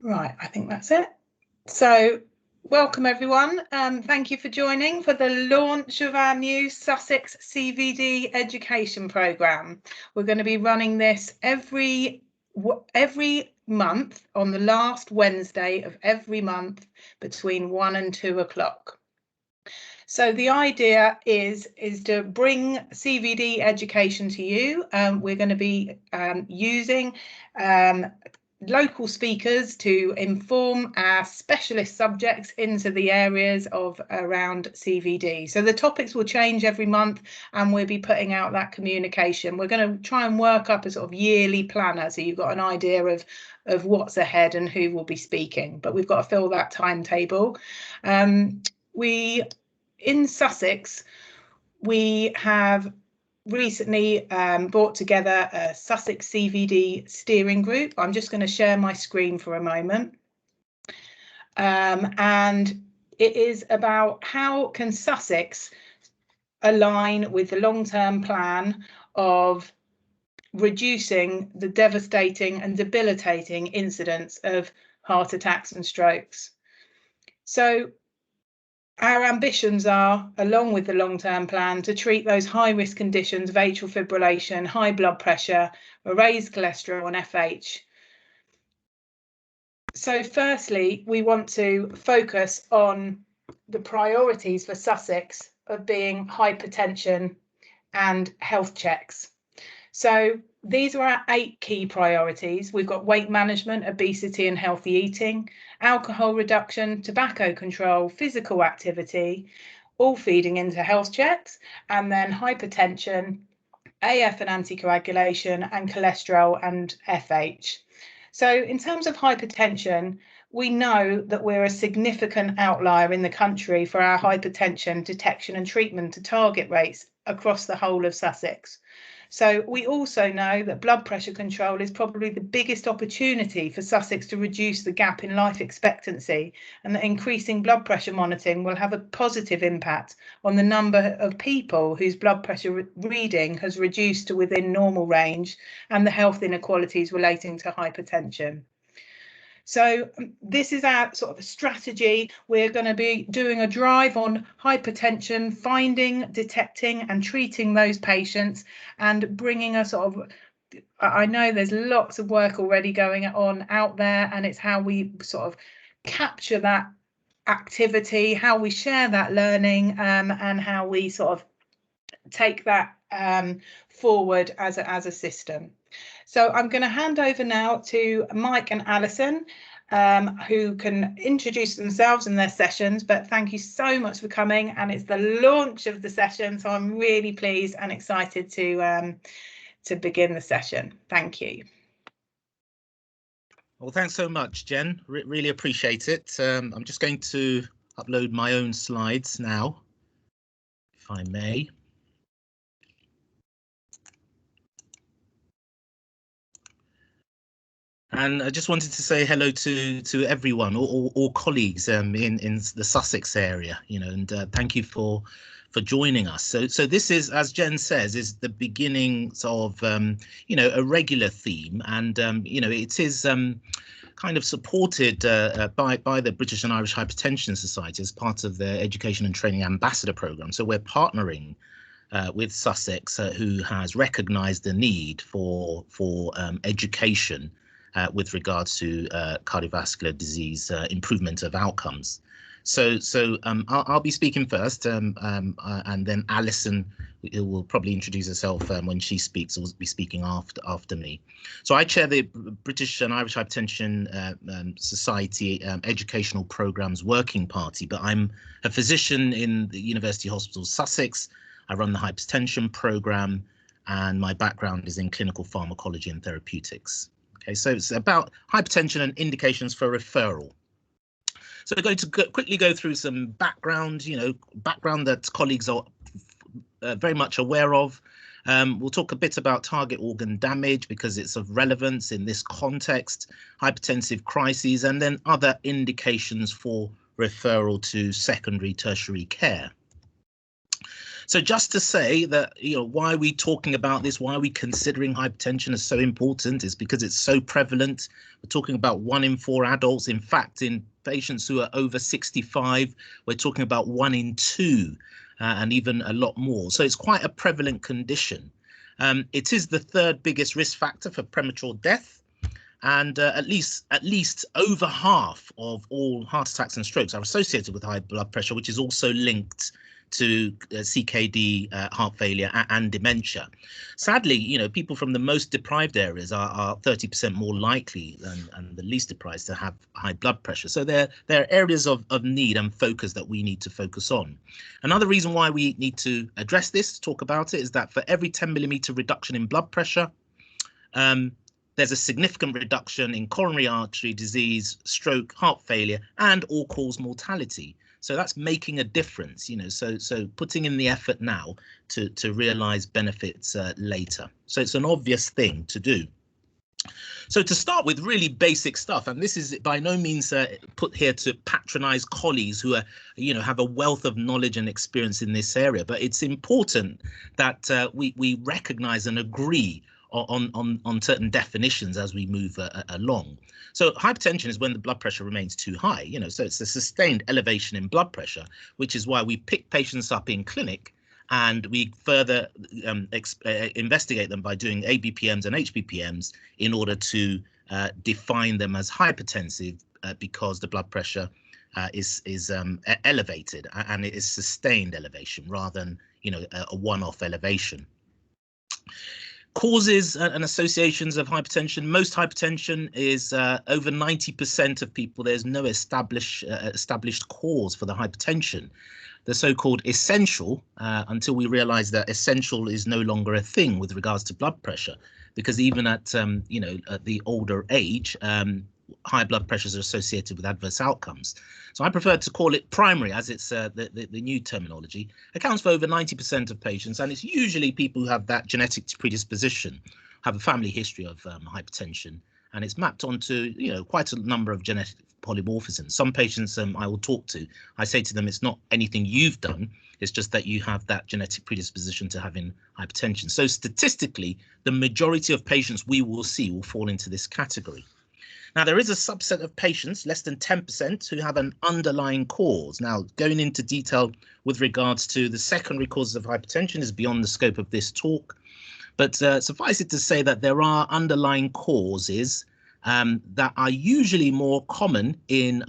Right, I think that's it. So welcome everyone. Thank you for joining for the launch of our new Sussex CVD education programme. We're going to be running this every month on the last Wednesday of every month between 1 and 2 o'clock. So the idea is to bring CVD education to you. We're going to be using local speakers to inform our specialist subjects into the areas of around CVD. So the topics will change every month and we'll be putting out that communication. We're going to try and work up a sort of yearly planner so you've got an idea of what's ahead and who will be speaking, but we've got to fill that timetable. In Sussex, we have recently brought together a Sussex CVD steering group. I'm just going to share my screen for a moment. And it is about how can Sussex align with the long-term plan of reducing the devastating and debilitating incidence of heart attacks and strokes. So our ambitions are, along with the long-term plan, to treat those high-risk conditions of atrial fibrillation, high blood pressure, raised cholesterol and FH. So firstly, we want to focus on the priorities for Sussex of being hypertension and health checks. So these are our 8 key priorities. We've got weight management, obesity and healthy eating, alcohol reduction, tobacco control, physical activity, all feeding into health checks, and then hypertension, AF and anticoagulation, and cholesterol and FH. So in terms of hypertension, we know that we're a significant outlier in the country for our hypertension detection and treatment to target rates across the whole of Sussex. So we also know that blood pressure control is probably the biggest opportunity for Sussex to reduce the gap in life expectancy, and that increasing blood pressure monitoring will have a positive impact on the number of people whose blood pressure reading has reduced to within normal range and the health inequalities relating to hypertension. So this is our sort of strategy. We're going to be doing a drive on hypertension, finding, detecting and treating those patients and bringing a sort of, I know there's lots of work already going on out there, and it's how we sort of capture that activity, how we share that learning, and how we sort of take that forward as a system. So I'm going to hand over now to Mike and Alison, who can introduce themselves and their sessions, but thank you so much for coming, and it's the launch of the session, so I'm really pleased and excited to begin the session. Thank you. Well, thanks so much, Jen. Really appreciate it. I'm just going to upload my own slides now, if I may. And I just wanted to say hello to everyone, all colleagues in the Sussex area, and thank you for joining us. So this is, as Jen says, is the beginnings of a regular theme, and it is kind of supported by the British and Irish Hypertension Society as part of their Education and Training Ambassador Programme. So we're partnering with Sussex, who has recognised the need for education with regards to cardiovascular disease improvement of outcomes. So I'll be speaking first, and then Alison will probably introduce herself when she speaks, or will be speaking after me. So I chair the British and Irish Hypertension Society Educational Programmes Working Party, but I'm a physician in the University Hospital Sussex. I run the hypertension programme, and my background is in clinical pharmacology and therapeutics. Okay, so it's about hypertension and indications for referral. So we're going to quickly go through some background, background that colleagues are very much aware of. We'll talk a bit about target organ damage because it's of relevance in this context, hypertensive crises, and then other indications for referral to secondary, tertiary care. So just to say that, why are we talking about this? Why are we considering hypertension as so important? Is because it's so prevalent. We're talking about 1 in 4 adults. In fact, in patients who are over 65, we're talking about 1 in 2, and even a lot more. So it's quite a prevalent condition. It is the 3rd biggest risk factor for premature death. And at least over half of all heart attacks and strokes are associated with high blood pressure, which is also linked to CKD, heart failure, and dementia. Sadly, people from the most deprived areas are 30% more likely than the least deprived to have high blood pressure. So there are areas of need and focus that we need to focus on. Another reason why we need to address this, talk about it, is that for every 10mm reduction in blood pressure, there's a significant reduction in coronary artery disease, stroke, heart failure, and all-cause mortality. So that's making a difference, so putting in the effort now to realize benefits later. So it's an obvious thing to do. So to start with really basic stuff, and this is by no means put here to patronize colleagues who are, have a wealth of knowledge and experience in this area, but it's important that we recognize and agree on certain definitions as we move along. So hypertension is when the blood pressure remains too high, so it's a sustained elevation in blood pressure, which is why we pick patients up in clinic and we further investigate them by doing ABPMs and HBPMs in order to define them as hypertensive because the blood pressure is elevated, and it is sustained elevation rather than a one-off elevation. Causes and associations of hypertension. Most hypertension is over 90% of people. There's no established cause for the hypertension. The so-called essential, until we realize that essential is no longer a thing with regards to blood pressure, because even at at the older age, high blood pressures are associated with adverse outcomes. So I prefer to call it primary, as it's the new terminology. Accounts for over 90% of patients, and it's usually people who have that genetic predisposition, have a family history of hypertension, and it's mapped onto quite a number of genetic polymorphisms. Some patients I will talk to, I say to them, it's not anything you've done, it's just that you have that genetic predisposition to having hypertension. So statistically, the majority of patients we will see will fall into this category. Now, there is a subset of patients, less than 10%, who have an underlying cause. Now, going into detail with regards to the secondary causes of hypertension is beyond the scope of this talk, but suffice it to say that there are underlying causes that are usually more common in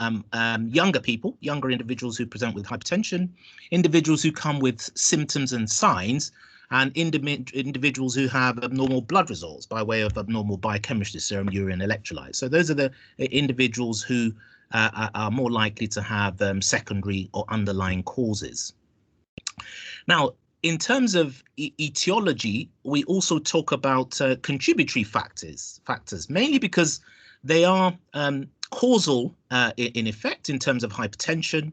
younger people, younger individuals who present with hypertension, individuals who come with symptoms and signs, and individuals who have abnormal blood results by way of abnormal biochemistry, serum, urine, electrolytes. So those are the individuals who are more likely to have secondary or underlying causes. Now, in terms of etiology, we also talk about contributory factors, mainly because they are causal in effect in terms of hypertension,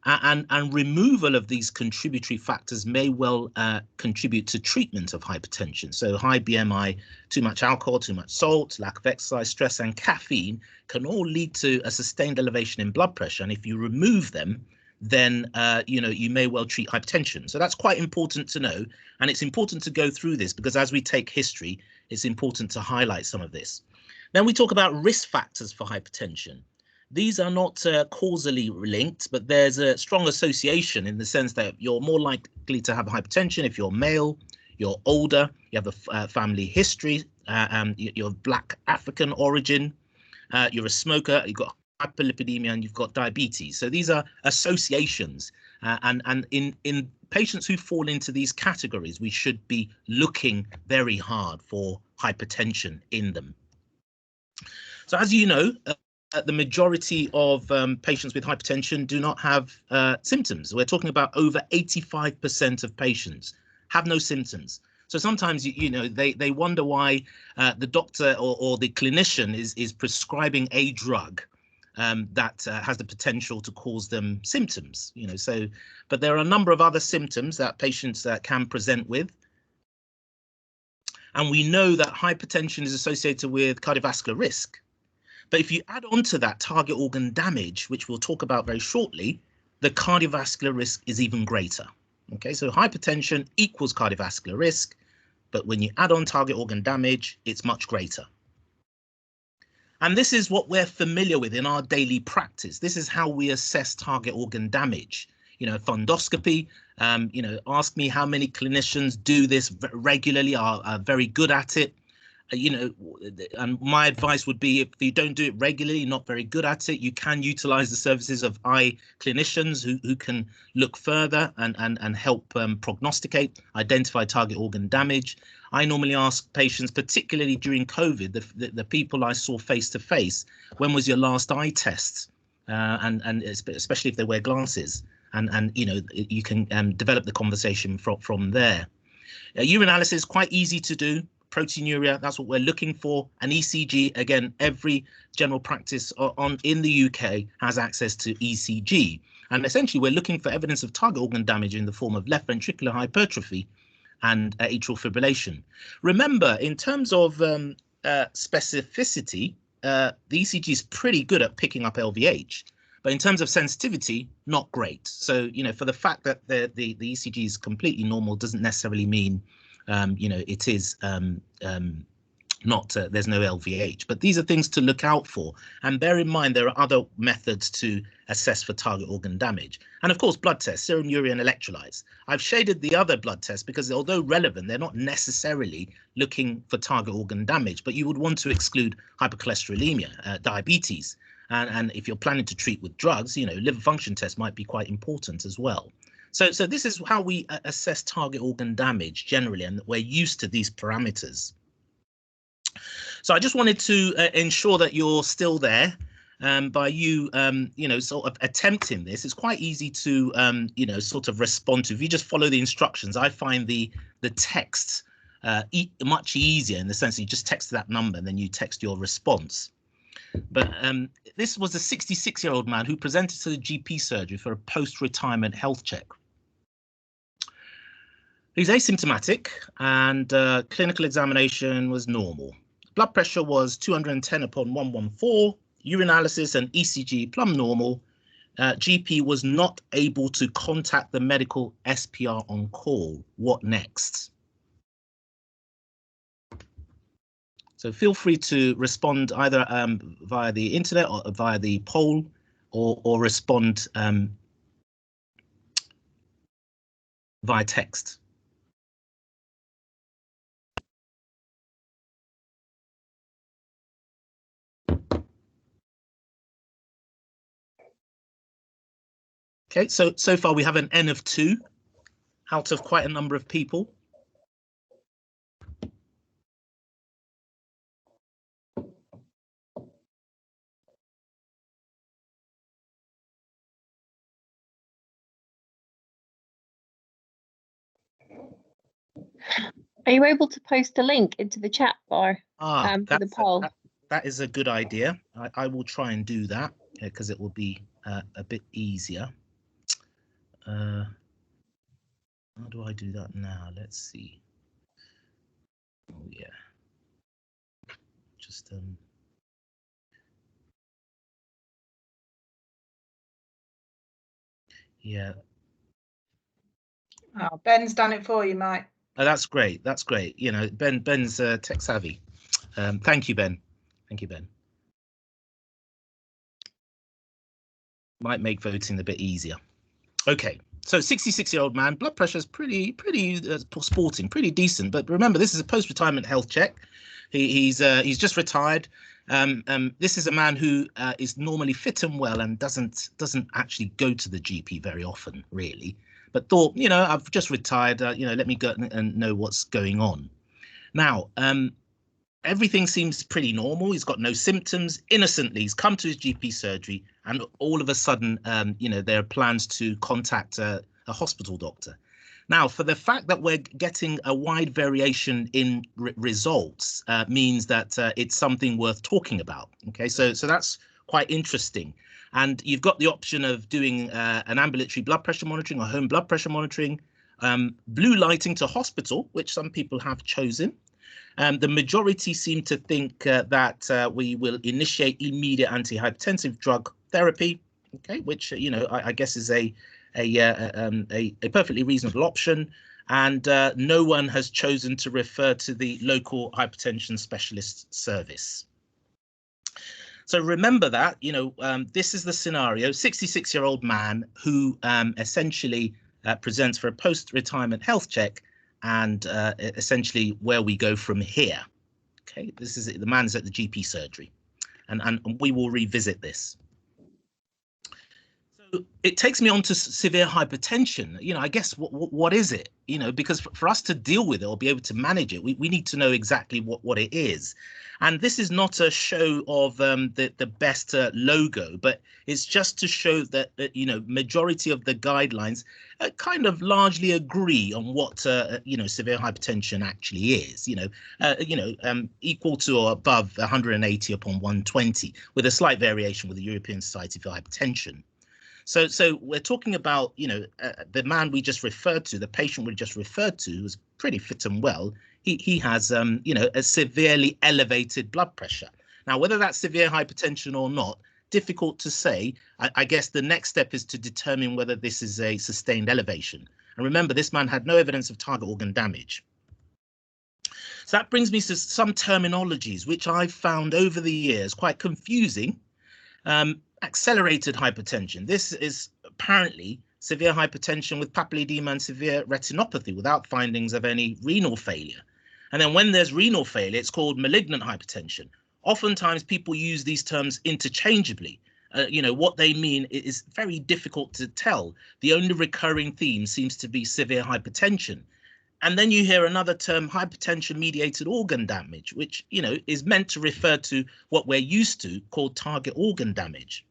and removal of these contributory factors may well contribute to treatment of hypertension. So high BMI, too much alcohol, too much salt, lack of exercise, stress, and caffeine can all lead to a sustained elevation in blood pressure. And if you remove them, then you may well treat hypertension. So that's quite important to know, and it's important to go through this because as we take history, it's important to highlight some of this. Then we talk about risk factors for hypertension. These are not causally linked, but there's a strong association in the sense that you're more likely to have hypertension if you're male, you're older, you have a family history, you're of Black African origin, you're a smoker, you've got hyperlipidemia, and you've got diabetes. So these are associations, and in patients who fall into these categories, we should be looking very hard for hypertension in them. So as you know, the majority of patients with hypertension do not have symptoms. We're talking about over 85% of patients have no symptoms. So sometimes, they wonder why the doctor or the clinician is prescribing a drug that has the potential to cause them symptoms, but there are a number of other symptoms that patients can present with. And we know that hypertension is associated with cardiovascular risk. But if you add on to that target organ damage, which we'll talk about very shortly, the cardiovascular risk is even greater. Okay, so hypertension equals cardiovascular risk, but when you add on target organ damage, it's much greater. And this is what we're familiar with in our daily practice. This is how we assess target organ damage. Fundoscopy, ask me how many clinicians do this regularly, are very good at it. And my advice would be, if you don't do it regularly, not very good at it, you can utilize the services of eye clinicians who can look further and help prognosticate, identify target organ damage. I normally ask patients, particularly during COVID, the people I saw face to face, when was your last eye test? And especially if they wear glasses, and you can develop the conversation from there. Urinalysis is quite easy to do. Proteinuria, that's what we're looking for. An ECG, again, every general practice in the UK has access to ECG. And essentially, we're looking for evidence of target organ damage in the form of left ventricular hypertrophy and atrial fibrillation. Remember, in terms of specificity, the ECG is pretty good at picking up LVH, but in terms of sensitivity, not great. So, for the fact that the ECG is completely normal doesn't necessarily mean it is not there's no LVH, but these are things to look out for. And bear in mind, there are other methods to assess for target organ damage. And of course, blood tests, serum, urea, and electrolytes. I've shaded the other blood tests because although relevant, they're not necessarily looking for target organ damage, but you would want to exclude hypercholesterolemia, diabetes. And if you're planning to treat with drugs, liver function tests might be quite important as well. So this is how we assess target organ damage generally, and we're used to these parameters. So I just wanted to ensure that you're still there by you, sort of attempting this. It's quite easy to, sort of respond to. If you just follow the instructions, I find the text much easier in the sense that you just text that number and then you text your response. But this was a 66-year-old man who presented to the GP surgery for a post-retirement health check. He's asymptomatic and clinical examination was normal. Blood pressure was 210/114, urinalysis and ECG plumb normal. GP was not able to contact the medical SPR on call. What next? So feel free to respond either via the internet or via the poll, or respond via text. Okay, so far we have an N of 2 out of quite a number of people. Are you able to post a link into the chat bar for the poll? That is a good idea. I will try and do that because it will be a bit easier. How do I do that now? Let's see. Oh yeah. Just yeah. Oh, Ben's done it for you, Mike. Oh, that's great. That's great. Ben's tech savvy. Thank you, Ben. Thank you, Ben. Might make voting a bit easier. Okay, so 66-year-old man, blood pressure is pretty sporting, pretty decent. But remember, this is a post-retirement health check. He's just retired. This is a man who is normally fit and well and doesn't actually go to the GP very often, really. But thought, I've just retired. Let me go and know what's going on. Now, everything seems pretty normal. He's got no symptoms. Innocently, he's come to his GP surgery, and all of a sudden, there are plans to contact a hospital doctor. Now, for the fact that we're getting a wide variation in results means that it's something worth talking about. Okay, so that's quite interesting. And you've got the option of doing an ambulatory blood pressure monitoring or home blood pressure monitoring, blue lighting to hospital, which some people have chosen. The majority seem to think that we will initiate immediate antihypertensive drug therapy, okay, which I guess is a a perfectly reasonable option, and no one has chosen to refer to the local hypertension specialist service. So remember that, this is the scenario: 66-year-old man who essentially presents for a post-retirement health check, and essentially where we go from here. Okay, this is it. The man's at the GP surgery, and we will revisit this. So it takes me on to severe hypertension. I guess what is it? Because for us to deal with it or be able to manage it, we need to know exactly what it is. And this is not a show of the best logo, but it's just to show that majority of the guidelines kind of largely agree on what severe hypertension actually is. Equal to or above 180 upon 120, with a slight variation with the European Society for Hypertension. So we're talking about, the man we just referred to, the patient we just referred to, was pretty fit and well. He has, a severely elevated blood pressure. Now, whether that's severe hypertension or not, difficult to say. I guess the next step is to determine whether this is a sustained elevation. And remember, this man had no evidence of target organ damage. So that brings me to some terminologies, which I've found over the years quite confusing. Accelerated hypertension. This is apparently severe hypertension with papilledema and severe retinopathy without findings of any renal failure. And then when there's renal failure, it's called malignant hypertension. Oftentimes people use these terms interchangeably. What they mean is very difficult to tell. The only recurring theme seems to be severe hypertension. And then you hear another term, hypertension-mediated organ damage, which, is meant to refer to what we're used to, called target organ damage.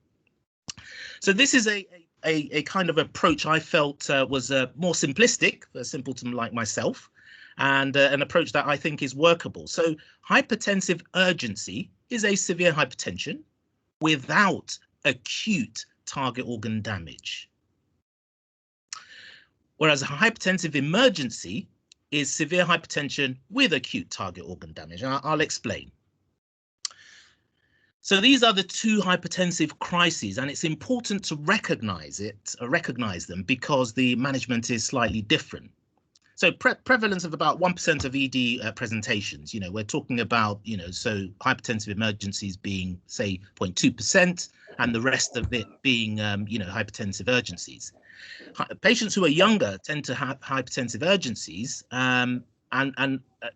So this is a kind of approach I felt was more simplistic for a simpleton like myself, and an approach that I think is workable. So hypertensive urgency is a severe hypertension without acute target organ damage. Whereas a hypertensive emergency is severe hypertension with acute target organ damage, and I'll explain. So these are the two hypertensive crises, and it's important to recognize them because the management is slightly different. So prevalence of about 1% of ED presentations, we're talking about, so hypertensive emergencies being, say, 0.2%, and the rest of it being, hypertensive urgencies. Patients who are younger tend to have hypertensive urgencies, and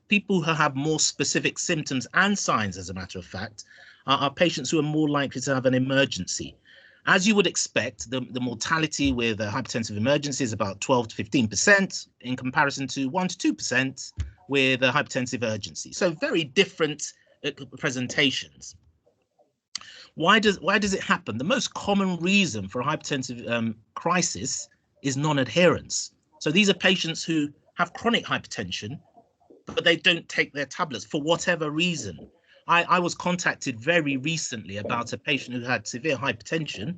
people who have more specific symptoms and signs, as a matter of fact, are patients who are more likely to have an emergency. As you would expect, the mortality with hypertensive emergency is about 12 to 15% in comparison to 1 to 2% with a hypertensive urgency. So very different presentations. Why does it happen? The most common reason for a hypertensive crisis is non-adherence. So these are patients who have chronic hypertension, but they don't take their tablets for whatever reason. I was contacted very recently about a patient who had severe hypertension,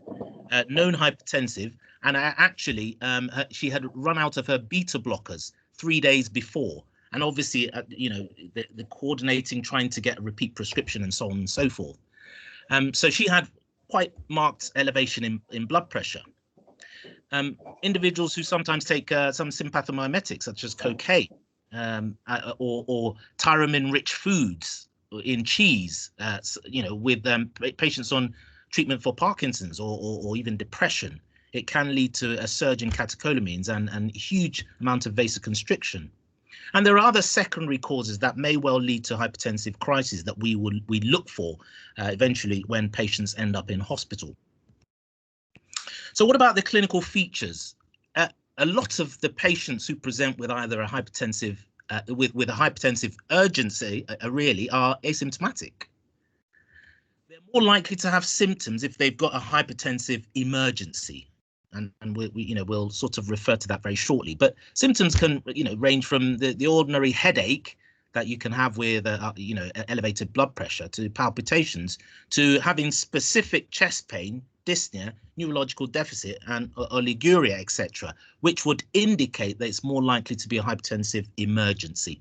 known hypertensive, and actually she had run out of her beta blockers 3 days before. And obviously, the coordinating, trying to get a repeat prescription and so on and so forth. So she had quite marked elevation in blood pressure. Individuals who sometimes take some sympathomimetics, such as cocaine, or tyramine-rich foods in cheese, with patients on treatment for Parkinson's or even depression, it can lead to a surge in catecholamines and huge amount of vasoconstriction. And there are other secondary causes that may well lead to hypertensive crises that we look for eventually when patients end up in hospital. So what about the clinical features? A lot of the patients who present with either a hypertensive with a hypertensive urgency really are asymptomatic. They're more likely to have symptoms if they've got a hypertensive emergency, and we'll sort of refer to that very shortly. But symptoms can range from the ordinary headache that you can have with elevated blood pressure, to palpitations, to having specific chest pain, dyspnea, neurological deficit, and oliguria, etc., which would indicate that it's more likely to be a hypertensive emergency.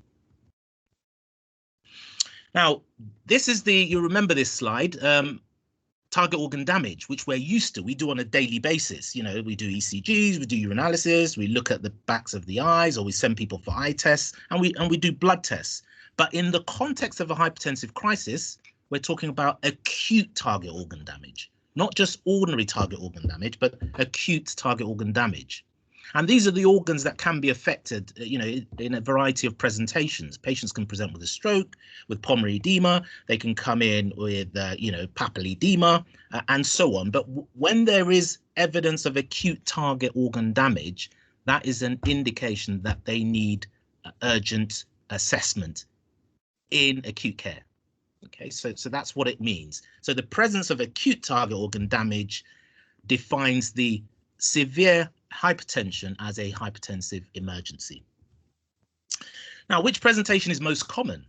Now, this is you remember this slide. target organ damage, which we're used to, we do on a daily basis. You know, we do ECGs, we do urinalysis, we look at the backs of the eyes, or we send people for eye tests, and we do blood tests. But in the context of a hypertensive crisis, we're talking about acute target organ damage, not just ordinary target organ damage, but acute target organ damage. And these are the organs that can be affected, you know, in a variety of presentations. Patients can present with a stroke, with pulmonary edema. They can come in with, you know, papillary edema, and so on. But when there is evidence of acute target organ damage, that is an indication that they need urgent assessment in acute care. Okay, so that's what it means. So the presence of acute target organ damage defines the severe hypertension as a hypertensive emergency. Now, which presentation is most common?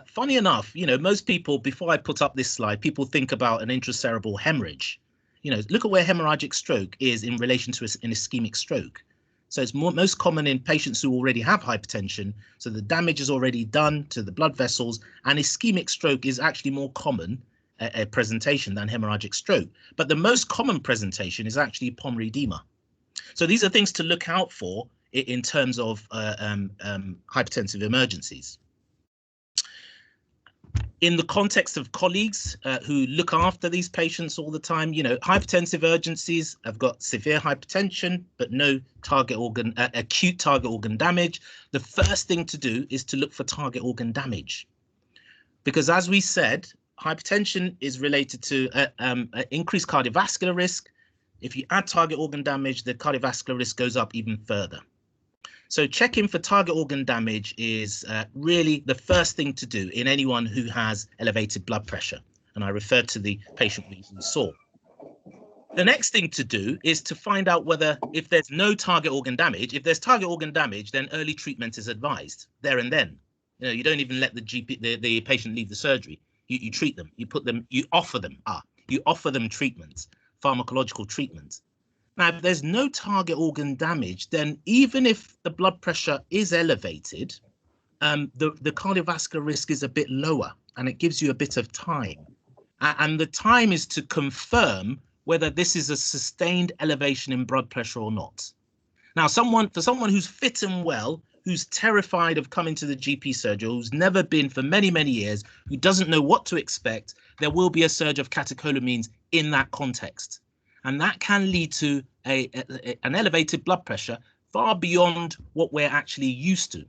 Funny enough, you know, most people, before I put up this slide, people think about an intracerebral hemorrhage. You know, look at where hemorrhagic stroke is in relation to an ischemic stroke. So it's most common in patients who already have hypertension. So the damage is already done to the blood vessels, and ischemic stroke is actually more common a presentation than hemorrhagic stroke. But the most common presentation is actually pulmonary edema. So these are things to look out for in terms of hypertensive emergencies. In the context of colleagues who look after these patients all the time, you know, hypertensive urgencies have got severe hypertension, but no target organ, acute target organ damage. The first thing to do is to look for target organ damage. Because as we said, hypertension is related to increased cardiovascular risk. If you add target organ damage, the cardiovascular risk goes up even further. So checking for target organ damage is really the first thing to do in anyone who has elevated blood pressure. And I referred to the patient we saw. The next thing to do is to find out whether, if there's no target organ damage, if there's target organ damage, then early treatment is advised there and then. You know, you don't even let the patient leave the surgery. You treat them, you offer them treatments. Pharmacological treatment. Now, if there's no target organ damage, then even if the blood pressure is elevated, the cardiovascular risk is a bit lower, and it gives you a bit of time. And the time is to confirm whether this is a sustained elevation in blood pressure or not. Now, for someone who's fit and well, who's terrified of coming to the GP surgery, who's never been for many, many years, who doesn't know what to expect, there will be a surge of catecholamines in that context. And that can lead to an elevated blood pressure far beyond what we're actually used to.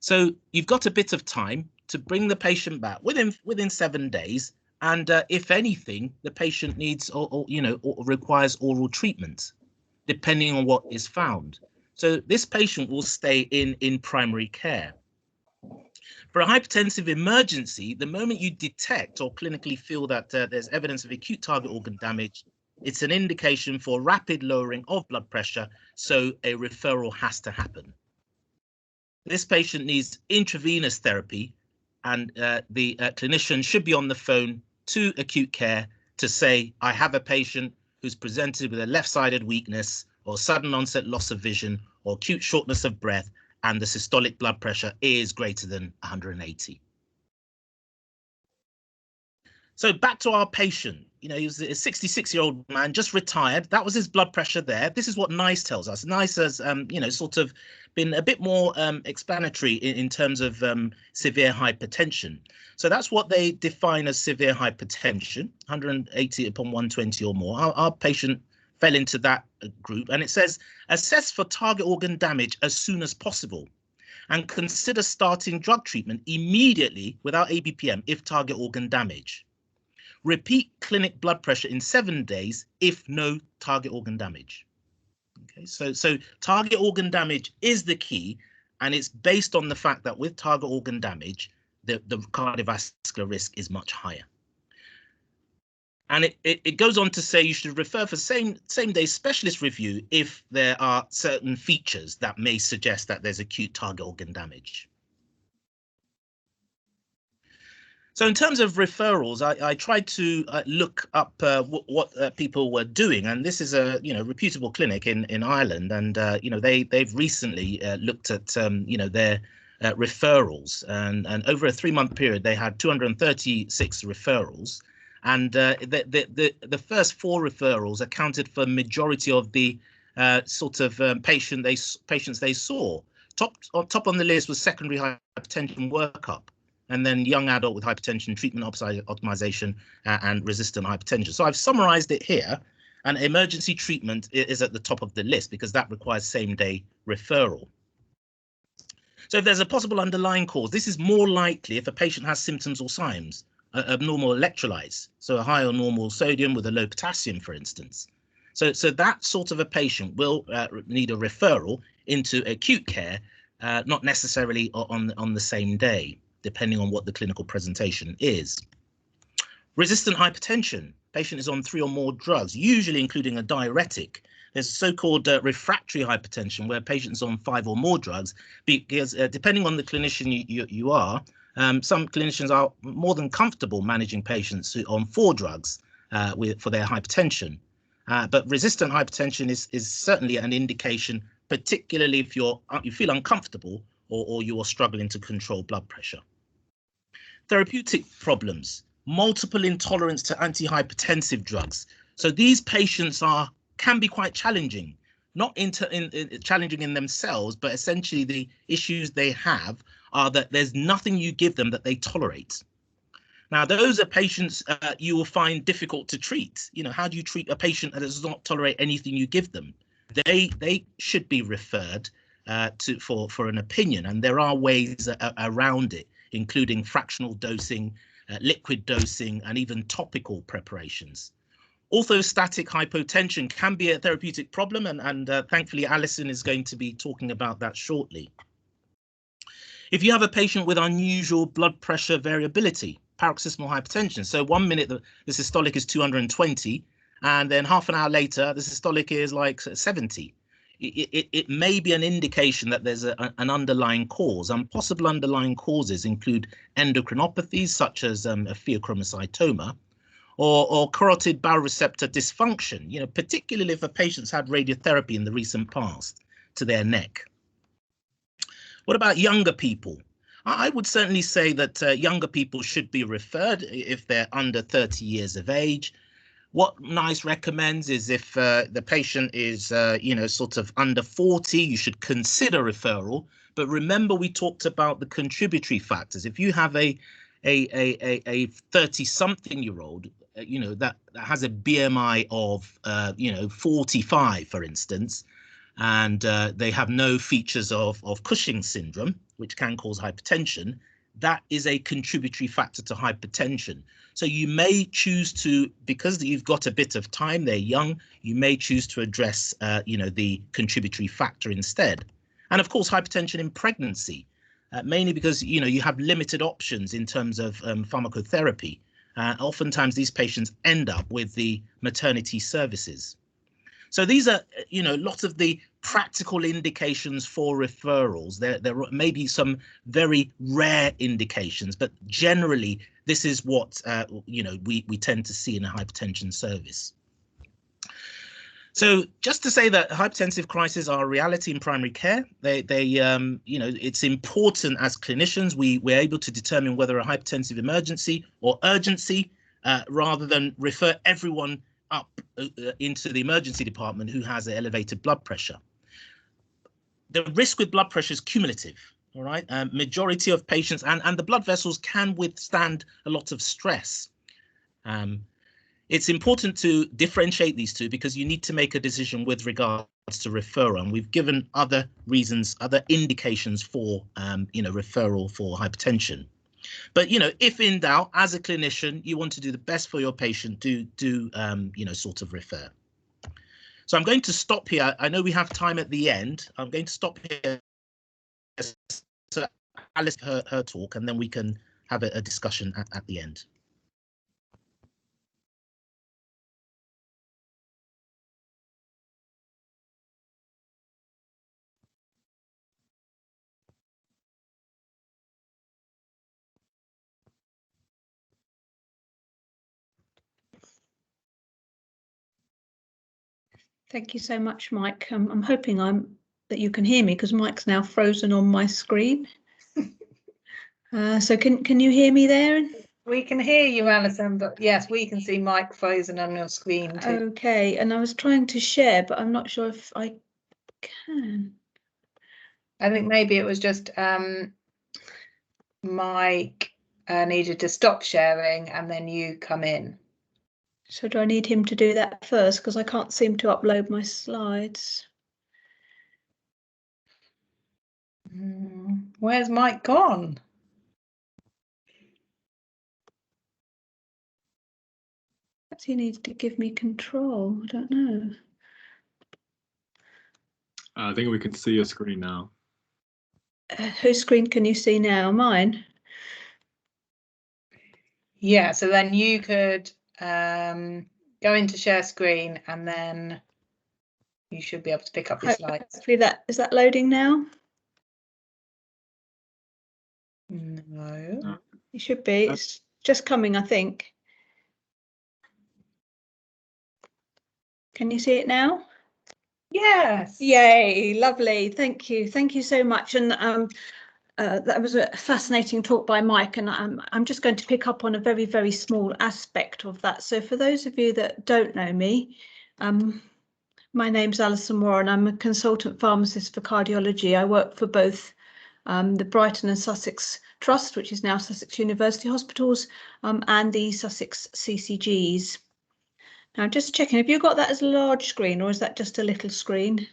So you've got a bit of time to bring the patient back within 7 days. And if anything, the patient needs or requires oral treatment, depending on what is found. So this patient will stay in primary care. For a hypertensive emergency, the moment you detect or clinically feel that there's evidence of acute target organ damage, it's an indication for rapid lowering of blood pressure, so a referral has to happen. This patient needs intravenous therapy, and the clinician should be on the phone to acute care to say, I have a patient who's presented with a left-sided weakness or sudden onset loss of vision or acute shortness of breath, and the systolic blood pressure is greater than 180. So back to our patient. You know, he was a 66-year-old man, just retired. That was his blood pressure there. This is what NICE tells us. NICE has, you know, sort of been a bit more explanatory in terms of severe hypertension. So that's what they define as severe hypertension, 180 upon 120 or more. Our patient fell into that group, and it says assess for target organ damage as soon as possible and consider starting drug treatment immediately without ABPM if target organ damage. Repeat clinic blood pressure in 7 days if no target organ damage. Okay, so target organ damage is the key, and it's based on the fact that with target organ damage, the cardiovascular risk is much higher. And it goes on to say you should refer for same day specialist review if there are certain features that may suggest that there's acute target organ damage. So in terms of referrals, I tried to look up what people were doing, and this is a reputable clinic in Ireland, and they've recently looked at their referrals, and over a 3-month period they had 236 referrals, And the first 4 referrals accounted for majority of the patients they saw. Top on the list was secondary hypertension workup, and then young adult with hypertension, treatment optimization, and resistant hypertension. So I've summarized it here, and emergency treatment is at the top of the list because that requires same-day referral. So if there's a possible underlying cause, this is more likely if a patient has symptoms or signs, abnormal electrolytes, so a high or normal sodium with a low potassium, for instance. So that sort of a patient will need a referral into acute care, not necessarily on the same day, depending on what the clinical presentation is. Resistant hypertension, patient is on 3 or more drugs, usually including a diuretic. There's so-called refractory hypertension, where patients on 5 or more drugs, because depending on the clinician you are, some clinicians are more than comfortable managing patients on 4 drugs for their hypertension. But resistant hypertension is certainly an indication, particularly if you feel uncomfortable or you are struggling to control blood pressure. Therapeutic problems, multiple intolerance to antihypertensive drugs. So these patients can be quite challenging, not challenging in themselves, but essentially the issues they have are that there's nothing you give them that they tolerate. Now, those are patients you will find difficult to treat. You know, how do you treat a patient that does not tolerate anything you give them? They should be referred for an opinion, and there are ways around it, including fractional dosing, liquid dosing, and even topical preparations. Orthostatic hypotension can be a therapeutic problem, and thankfully Alison is going to be talking about that shortly. If you have a patient with unusual blood pressure variability, paroxysmal hypertension, so 1 minute the systolic is 220, and then half an hour later the systolic is like 70, it may be an indication that there's an underlying cause. And possible underlying causes include endocrinopathies such as a pheochromocytoma, or carotid bowel receptor dysfunction, you know, particularly if a patient's had radiotherapy in the recent past to their neck. What about younger people? I would certainly say that younger people should be referred if they're under 30 years of age. What NICE recommends is if the patient is, sort of under 40, you should consider referral. But remember, we talked about the contributory factors. If you have a 30-something-year-old, that has a BMI of, 45, for instance, and they have no features of Cushing's syndrome, which can cause hypertension, that is a contributory factor to hypertension. So you may choose to, because you've got a bit of time, they're young, you may choose to address, the contributory factor instead. And of course, hypertension in pregnancy, mainly because, you have limited options in terms of pharmacotherapy. Oftentimes these patients end up with the maternity services. So these are, lots of the practical indications for referrals. There may be some very rare indications, but generally this is what, we tend to see in a hypertension service. So just to say that hypertensive crises are a reality in primary care. It's important as clinicians, we're able to determine whether a hypertensive emergency or urgency, rather than refer everyone up into the emergency department who has an elevated blood pressure. The risk with blood pressure is cumulative, all right? Majority of patients and the blood vessels can withstand a lot of stress. It's important to differentiate these two because you need to make a decision with regards to referral. And we've given other reasons, other indications for, referral for hypertension. But, if in doubt, as a clinician, you want to do the best for your patient, do sort of refer. So I'm going to stop here. I know we have time at the end. I'm going to stop here so Alice her talk, and then we can have a discussion at the end. Thank you so much, Mike. I'm hoping that you can hear me because Mike's now frozen on my screen. So can you hear me there? We can hear you, Alison, but yes, we can see Mike frozen on your screen too. Okay, and I was trying to share, but I'm not sure if I can. I think maybe it was just Mike needed to stop sharing and then you come in. So do I need him to do that first? Because I can't seem to upload my slides. Where's Mike gone? Perhaps he needs to give me control. I don't know. I think we can see your screen now. Whose screen can you see now? Mine? Yeah, so then you could go into share screen and then you should be able to pick up your slides. Hopefully is that loading now? No. It should be. It's just coming, I think. Can you see it now? Yes. Yay, lovely. Thank you. Thank you so much. And that was a fascinating talk by Mike, and I'm just going to pick up on a very, very small aspect of that. So for those of you that don't know me, my name's Alison Warren. I'm a consultant pharmacist for cardiology. I work for both the Brighton and Sussex Trust, which is now Sussex University Hospitals, and the Sussex CCGs. Now, just checking, have you got that as a large screen or is that just a little screen?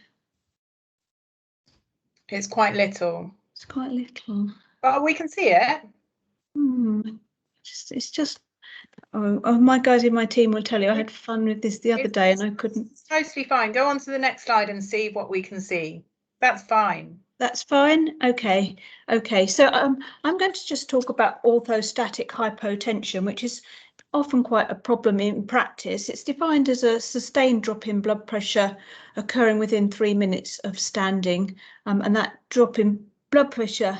It's quite little. It's quite little. But we can see it. It's just, my guys in my team will tell you I had fun with this the other day and I couldn't. It's totally fine. Go on to the next slide and see what we can see. That's fine. That's fine. Okay. Okay. So I'm going to just talk about orthostatic hypotension, which is often quite a problem in practice. It's defined as a sustained drop in blood pressure occurring within 3 minutes of standing, and that drop in blood pressure,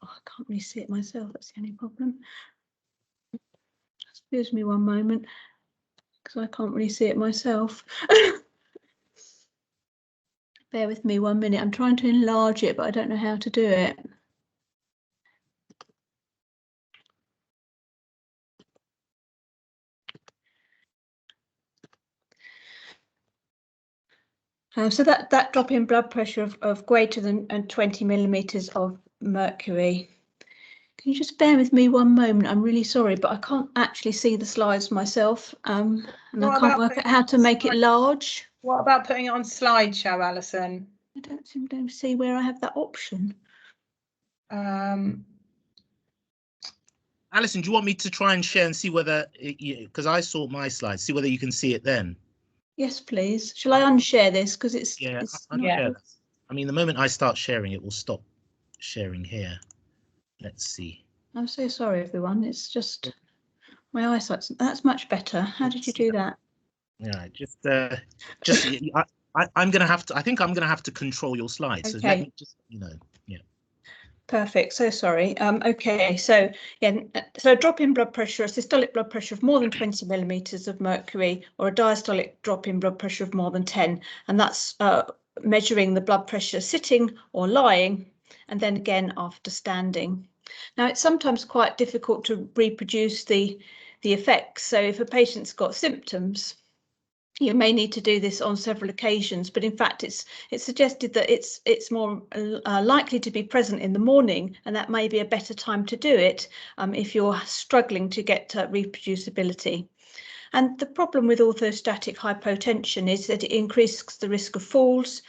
I can't really see it myself, that's the only problem. Excuse me one moment, because I can't really see it myself. Bear with me 1 minute, I'm trying to enlarge it, but I don't know how to do it. So that drop in blood pressure of greater than 20 millimeters of mercury. Can you just bear with me 1 moment? I'm really sorry, but I can't actually see the slides myself, and I can't work out how to make it large. What about putting it on slideshow, Alison? I don't seem to see where I have that option. Alison, do you want me to try and share and see whether, because I saw my slides, see whether you can see it then? Yes, please. Shall I unshare this? Because it's, yeah, yeah. I mean, the moment I start sharing, it will stop sharing here. Let's see. I'm so sorry, everyone. It's just my eyesight's. That's much better. How did you do that? Yeah, I'm gonna have to. I think I'm gonna have to control your slides. Okay. So let me just, yeah. Perfect. So sorry. Okay. So yeah. So a drop in blood pressure, a systolic blood pressure of more than 20 millimeters of mercury, or a diastolic drop in blood pressure of more than 10, and that's measuring the blood pressure sitting or lying, and then again after standing. Now it's sometimes quite difficult to reproduce the effects. So if a patient's got symptoms, you may need to do this on several occasions, but in fact it's suggested that it's more likely to be present in the morning, and that may be a better time to do it if you're struggling to get reproducibility. And the problem with orthostatic hypotension is that it increases the risk of falls,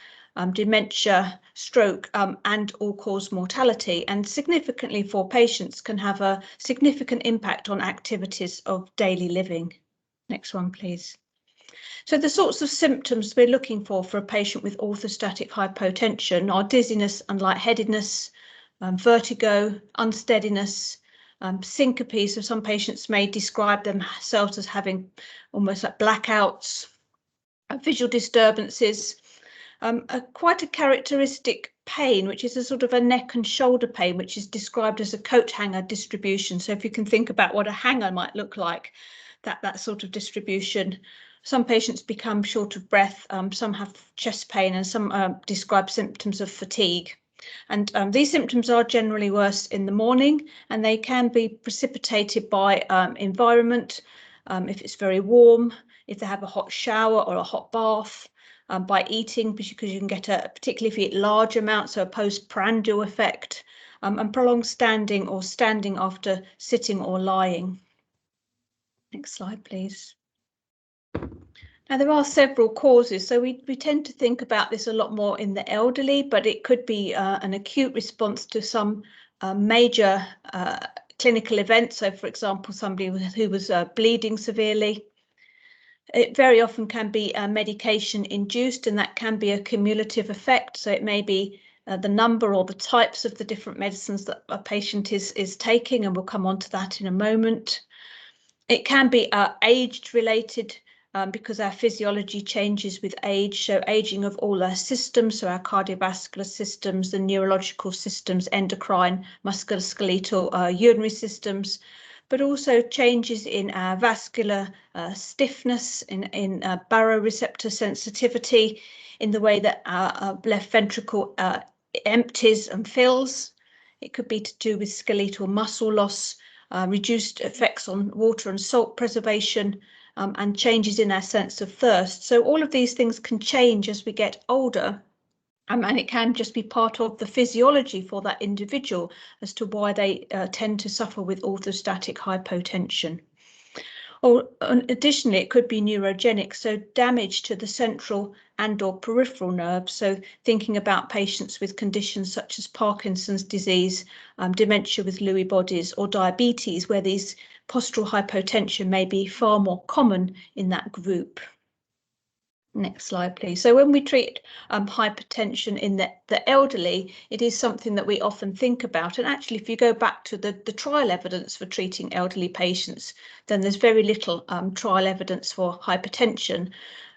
dementia, stroke, and all-cause mortality, and significantly for patients can have a significant impact on activities of daily living. Next one, please. So the sorts of symptoms we're looking for a patient with orthostatic hypotension are dizziness and lightheadedness, vertigo, unsteadiness, syncope. So some patients may describe themselves as having almost like blackouts, visual disturbances, quite a characteristic pain, which is a sort of a neck and shoulder pain, which is described as a coat hanger distribution. So if you can think about what a hanger might look like, that sort of distribution. Some patients become short of breath, some have chest pain, and some describe symptoms of fatigue. And these symptoms are generally worse in the morning, and they can be precipitated by environment, if it's very warm, if they have a hot shower or a hot bath, by eating, because you can get particularly if you eat large amounts, so a postprandial effect, and prolonged standing or standing after sitting or lying. Next slide, please. Now, there are several causes, so we tend to think about this a lot more in the elderly, but it could be an acute response to some major clinical event. So, for example, somebody who was bleeding severely. It very often can be medication induced, and that can be a cumulative effect. So it may be the number or the types of the different medicines that a patient is taking, and we'll come on to that in a moment. It can be age related, because our physiology changes with age, so aging of all our systems, so our cardiovascular systems, the neurological systems, endocrine, musculoskeletal, urinary systems, but also changes in our vascular stiffness, in baroreceptor sensitivity, in the way that our left ventricle empties and fills. It could be to do with skeletal muscle loss, reduced effects on water and salt preservation, and changes in our sense of thirst. So all of these things can change as we get older, and it can just be part of the physiology for that individual as to why they tend to suffer with orthostatic hypotension. Or additionally, it could be neurogenic, so damage to the central and or peripheral nerves. So thinking about patients with conditions such as Parkinson's disease, dementia with Lewy bodies, or diabetes, where these postural hypotension may be far more common in that group. Next slide, please. So when we treat hypertension in the elderly, it is something that we often think about. And actually, if you go back to the trial evidence for treating elderly patients, then there's very little trial evidence for hypertension.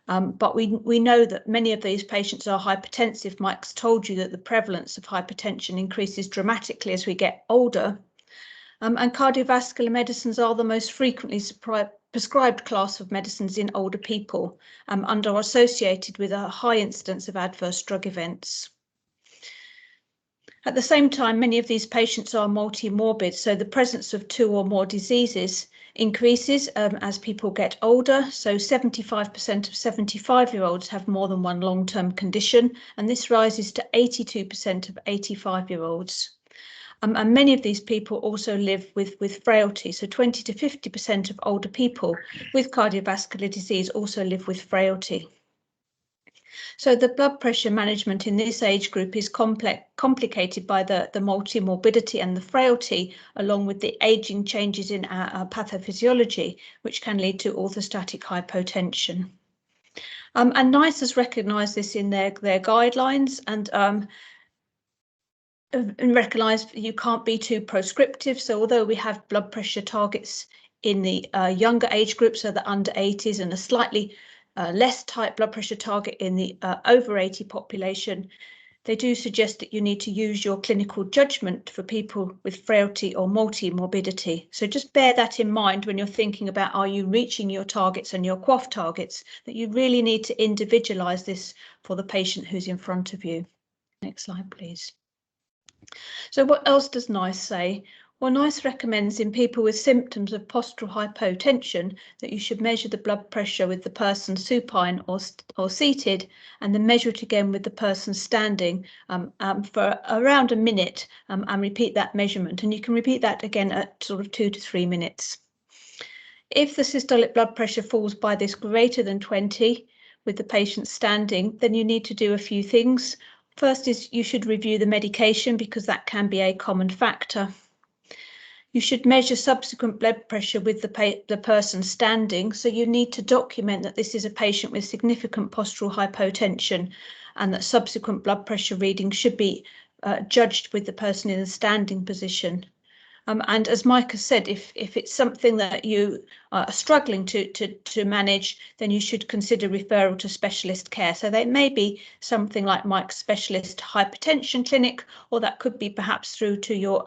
But we know that many of these patients are hypertensive. Mike's told you that the prevalence of hypertension increases dramatically as we get older. And cardiovascular medicines are the most frequently prescribed class of medicines in older people, and are associated with a high incidence of adverse drug events. At the same time, many of these patients are multi-morbid, so the presence of 2 or more diseases increases as people get older. So 75% of 75-year-olds have more than one long-term condition, and this rises to 82% of 85-year-olds. And many of these people also live with frailty. So 20 to 50% of older people with cardiovascular disease also live with frailty. So the blood pressure management in this age group is complicated by the multi-morbidity and the frailty, along with the aging changes in our pathophysiology, which can lead to orthostatic hypotension. And NICE has recognised this in their guidelines, and recognise you can't be too prescriptive. So although we have blood pressure targets in the younger age groups, so the under 80s, and a slightly less tight blood pressure target in the over 80 population, they do suggest that you need to use your clinical judgment for people with frailty or multi-morbidity. So just bear that in mind when you're thinking about, are you reaching your targets and your QOF targets, that you really need to individualise this for the patient who's in front of you. Next slide, please. So what else does NICE say? Well, NICE recommends in people with symptoms of postural hypotension that you should measure the blood pressure with the person supine or seated, and then measure it again with the person standing for around a minute, and repeat that measurement. And you can repeat that again at sort of 2 to 3 minutes. If the systolic blood pressure falls by this greater than 20 with the patient standing, then you need to do a few things. First is you should review the medication, because that can be a common factor. You should measure subsequent blood pressure with the person standing. So you need to document that this is a patient with significant postural hypotension, and that subsequent blood pressure readings should be judged with the person in a standing position. And as Mike has said, if it's something that you are struggling to manage, then you should consider referral to specialist care. So they may be something like Mike's specialist hypertension clinic, or that could be perhaps through to your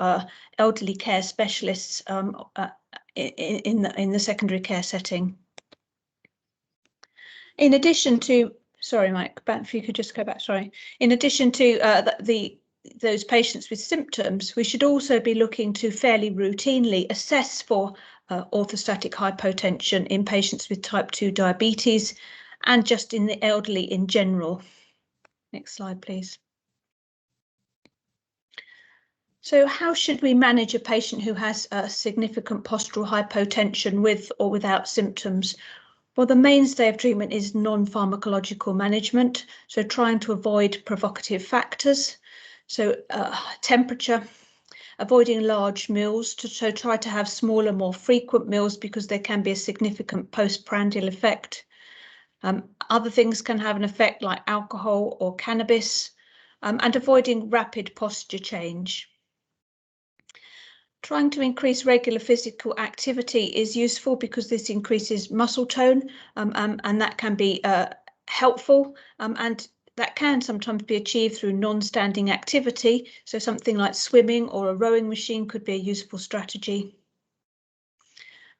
elderly care specialists in the secondary care setting. In addition to, sorry, Mike, if you could just go back, sorry. In addition to those patients with symptoms, we should also be looking to fairly routinely assess for orthostatic hypotension in patients with type 2 diabetes and just in the elderly in general. Next slide, please. So how should we manage a patient who has significant postural hypotension with or without symptoms? Well, the mainstay of treatment is non-pharmacological management, so trying to avoid provocative factors. So temperature, avoiding large meals, so try to have smaller, more frequent meals because there can be a significant postprandial effect. Other things can have an effect like alcohol or cannabis, and avoiding rapid posture change. Trying to increase regular physical activity is useful because this increases muscle tone, and that can be helpful, and that can sometimes be achieved through non-standing activity. So something like swimming or a rowing machine could be a useful strategy.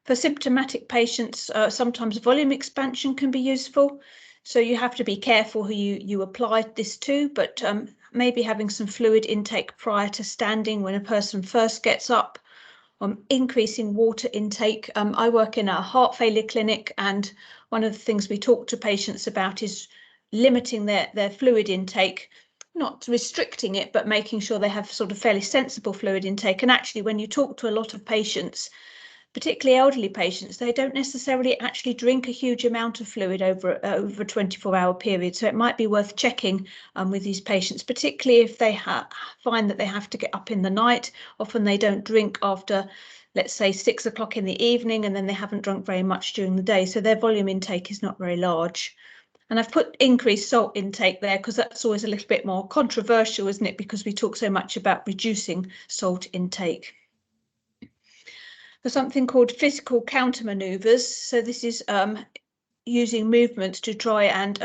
For symptomatic patients, sometimes volume expansion can be useful. So you have to be careful who you apply this to, but maybe having some fluid intake prior to standing when a person first gets up. Increasing water intake. I work in a heart failure clinic, and one of the things we talk to patients about is limiting their fluid intake, not restricting it, but making sure they have sort of fairly sensible fluid intake. And actually, when you talk to a lot of patients, particularly elderly patients, they don't necessarily actually drink a huge amount of fluid over a 24-hour period. So it might be worth checking with these patients, particularly if they find that they have to get up in the night. Often they don't drink after, let's say, 6 o'clock in the evening, and then they haven't drunk very much during the day. So their volume intake is not very large. And I've put increased salt intake there because that's always a little bit more controversial, isn't it? Because we talk so much about reducing salt intake. There's something called physical countermanoeuvres. So this is using movements to try and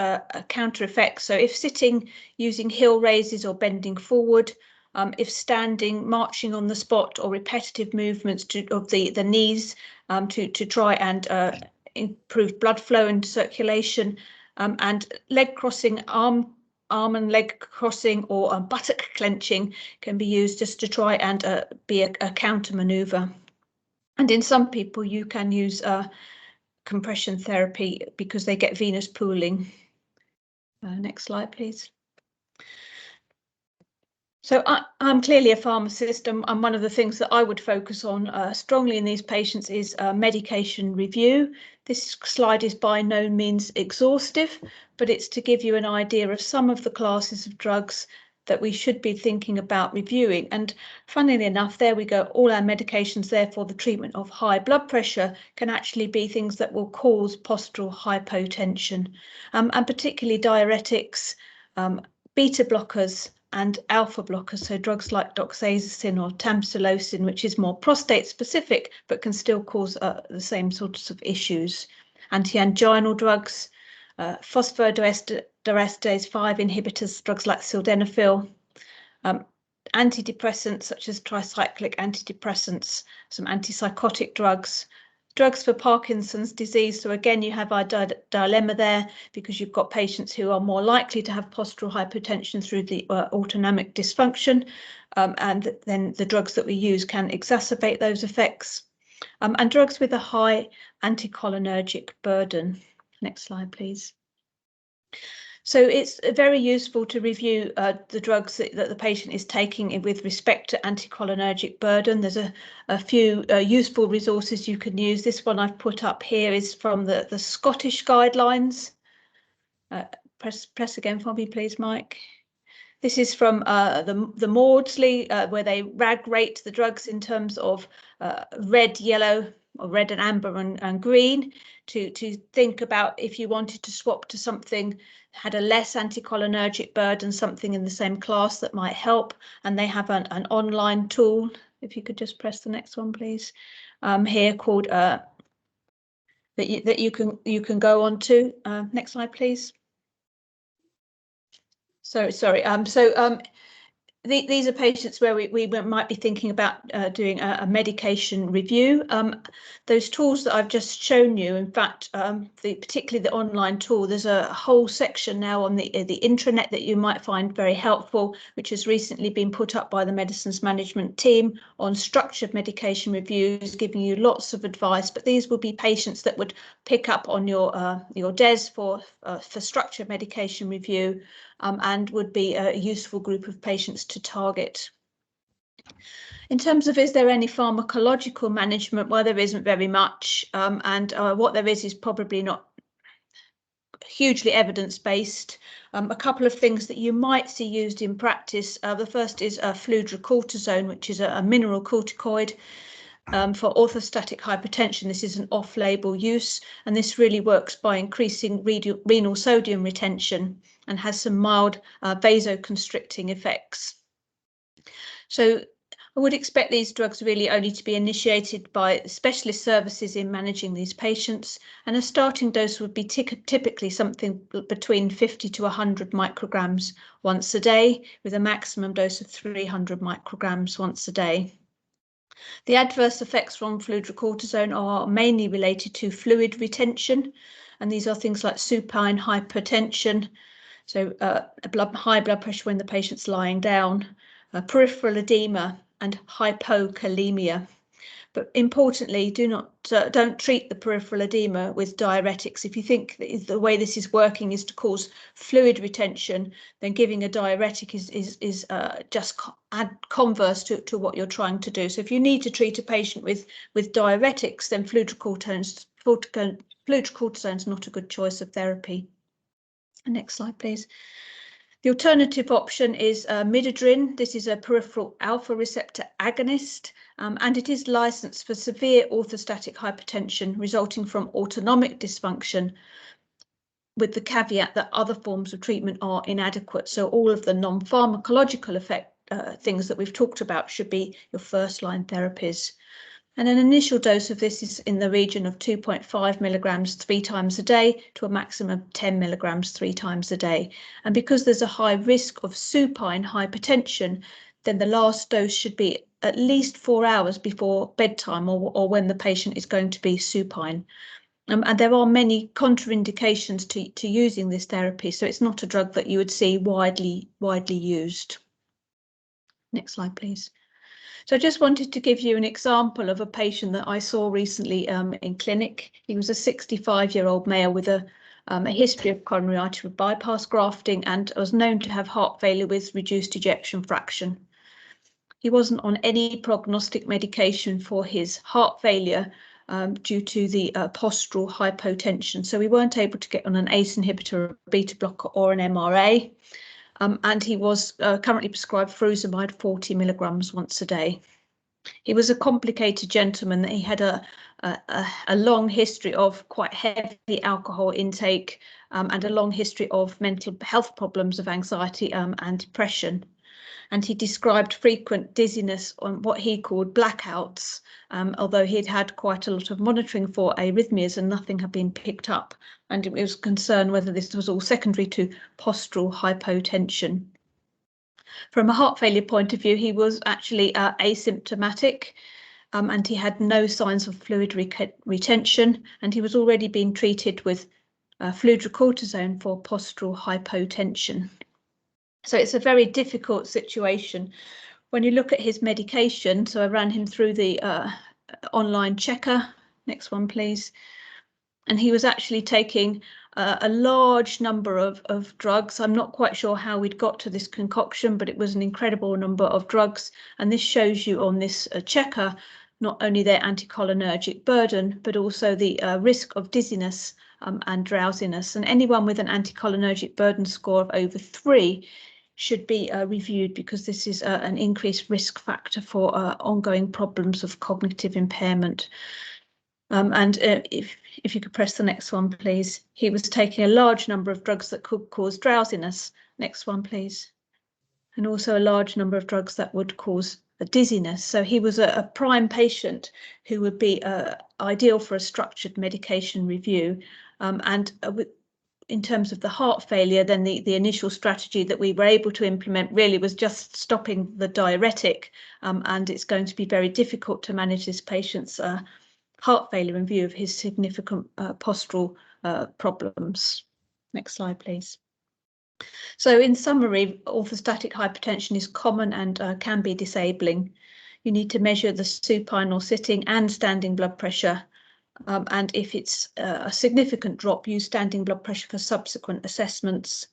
counter effects. So if sitting, using heel raises or bending forward. If standing, marching on the spot, or repetitive movements of the knees to try and improve blood flow and circulation. And leg crossing, arm and leg crossing, or buttock clenching can be used just to try and be a counter maneuver. And in some people, you can use compression therapy because they get venous pooling. Next slide, please. So I'm clearly a pharmacist, and one of the things that I would focus on strongly in these patients is medication review. This slide is by no means exhaustive, but it's to give you an idea of some of the classes of drugs that we should be thinking about reviewing. And funnily enough, there we go, all our medications there for the treatment of high blood pressure can actually be things that will cause postural hypotension, and particularly diuretics, beta blockers, and alpha blockers, so drugs like doxazosin or tamsulosin, which is more prostate specific, but can still cause the same sorts of issues. Anti-anginal drugs, phosphodiesterase 5 inhibitors, drugs like sildenafil, antidepressants such as tricyclic antidepressants, some antipsychotic drugs, drugs for Parkinson's disease. So again, you have our dilemma there because you've got patients who are more likely to have postural hypotension through the autonomic dysfunction, and then the drugs that we use can exacerbate those effects, and drugs with a high anticholinergic burden. Next slide, please. So it's very useful to review the drugs that the patient is taking with respect to anticholinergic burden. There's a few useful resources you can use. This one I've put up here is from the Scottish guidelines. Press again for me, please, Mike. This is from the Maudsley, where they rate the drugs in terms of red, yellow, or red and amber and green, to think about if you wanted to swap to something had a less anticholinergic burden, something in the same class that might help. And they have an online tool. If you could just press the next one, please. Here called that you can go on to. Next slide, please. So sorry. these are patients where we might be thinking about doing a medication review. Those tools that I've just shown you, in fact, particularly the online tool, there's a whole section now on the intranet that you might find very helpful, which has recently been put up by the medicines management team on structured medication reviews, giving you lots of advice. But these will be patients that would pick up on your DES for structured medication review, and would be a useful group of patients to target. In terms of, is there any pharmacological management? Well, there isn't very much, and what there is probably not hugely evidence-based. A couple of things that you might see used in practice. The first is fludrocortisone, which is a mineral corticoid. For orthostatic hypertension, this is an off-label use, and this really works by increasing renal sodium retention and has some mild vasoconstricting effects. So I would expect these drugs really only to be initiated by specialist services in managing these patients, and a starting dose would be typically something between 50 to 100 micrograms once a day, with a maximum dose of 300 micrograms once a day. The adverse effects from fludrocortisone are mainly related to fluid retention, and these are things like supine hypertension, so high blood pressure when the patient's lying down, peripheral edema, and hypokalemia. But importantly, don't treat the peripheral edema with diuretics. If you think that the way this is working is to cause fluid retention, then giving a diuretic is just converse to what you're trying to do. So if you need to treat a patient with diuretics, then fludrocortisone is not a good choice of therapy. Next slide, please. The alternative option is midodrine. This is a peripheral alpha receptor agonist, and it is licensed for severe orthostatic hypertension resulting from autonomic dysfunction, with the caveat that other forms of treatment are inadequate. So all of the non-pharmacological things that we've talked about should be your first-line therapies. And an initial dose of this is in the region of 2.5 milligrams 3 times a day to a maximum of 10 milligrams 3 times a day. And because there's a high risk of supine hypertension, then the last dose should be at least 4 hours before bedtime or when the patient is going to be supine. And there are many contraindications to using this therapy, so it's not a drug that you would see widely used. Next slide, please. So I just wanted to give you an example of a patient that I saw recently in clinic. He was a 65-year-old male with a history of coronary artery bypass grafting and was known to have heart failure with reduced ejection fraction. He wasn't on any prognostic medication for his heart failure due to the postural hypotension. So we weren't able to get on an ACE inhibitor, a beta blocker or an MRA. And he was currently prescribed furosemide 40 milligrams once a day. He was a complicated gentleman. He had a long history of quite heavy alcohol intake and a long history of mental health problems of anxiety and depression. And he described frequent dizziness on what he called blackouts, although he'd had quite a lot of monitoring for arrhythmias and nothing had been picked up. And it was concerned whether this was all secondary to postural hypotension. From a heart failure point of view, he was actually asymptomatic, and he had no signs of fluid retention, and he was already being treated with fludrocortisone for postural hypotension. So it's a very difficult situation. When you look at his medication, so I ran him through the online checker. Next one, please. And he was actually taking a large number of drugs. I'm not quite sure how we'd got to this concoction, but it was an incredible number of drugs. And this shows you on this checker not only their anticholinergic burden, but also the risk of dizziness and drowsiness. And anyone with an anticholinergic burden score of over 3 should be reviewed, because this is an increased risk factor for ongoing problems of cognitive impairment. And if you could press the next one, please. He was taking a large number of drugs that could cause drowsiness. Next one, please. And also a large number of drugs that would cause dizziness. So he was a prime patient who would be ideal for a structured medication review. in terms of the heart failure, then the initial strategy that we were able to implement really was just stopping the diuretic, and it's going to be very difficult to manage this patient's heart failure in view of his significant postural problems. Next slide, please. So in summary, orthostatic hypertension is common and can be disabling. You need to measure the supine or sitting and standing blood pressure. And if it's a significant drop, use standing blood pressure for subsequent assessments.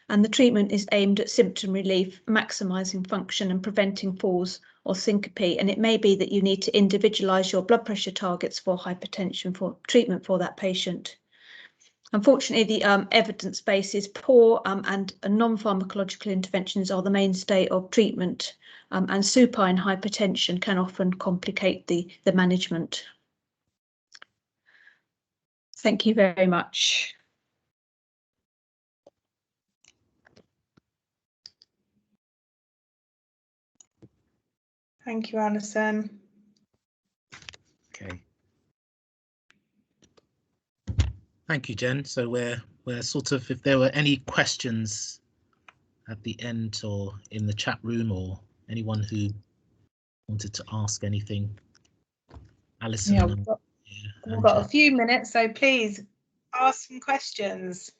And the treatment is aimed at symptom relief, maximising function and preventing falls or syncope. And it may be that you need to individualise your blood pressure targets for hypertension for treatment for that patient. Unfortunately, the evidence base is poor, and non-pharmacological interventions are the mainstay of treatment, and supine hypertension can often complicate the management. Thank you very much. Thank you, Alison. Okay. Thank you, Jen. So we're sort of, if there were any questions at the end or in the chat room, or anyone who wanted to ask anything, Alison. Yeah, we've got a few minutes, so please ask some questions.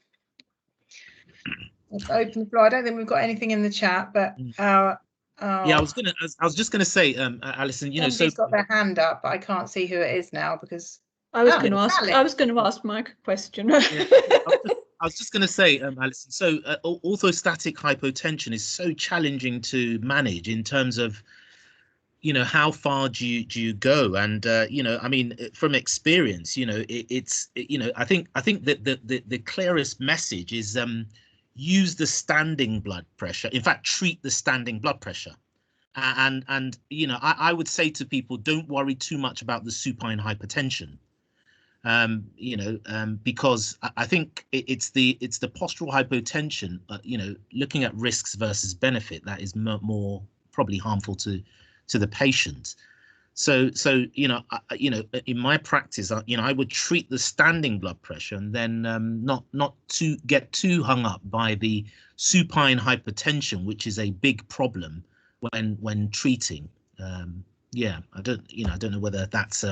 Let's open the floor. I don't think we've got anything in the chat, but yeah, I was just gonna say, Alison, you know, somebody's got their hand up, but I can't see who it is now because I was going to ask Mike a question. Yeah, I was just going to say, Alison, so orthostatic hypotension is so challenging to manage in terms of, you know, how far do you go? And you know, I mean, from experience, you know, you know, I think that the clearest message is use the standing blood pressure. In fact, treat the standing blood pressure. And you know, I would say to people, don't worry too much about the supine hypertension. You know, because I think it's the postural hypotension, you know, looking at risks versus benefit, that is more probably harmful to the patient. So you know, in my practice, you know, I would treat the standing blood pressure and then not to get too hung up by the supine hypertension, which is a big problem when treating. Yeah, I don't know whether that's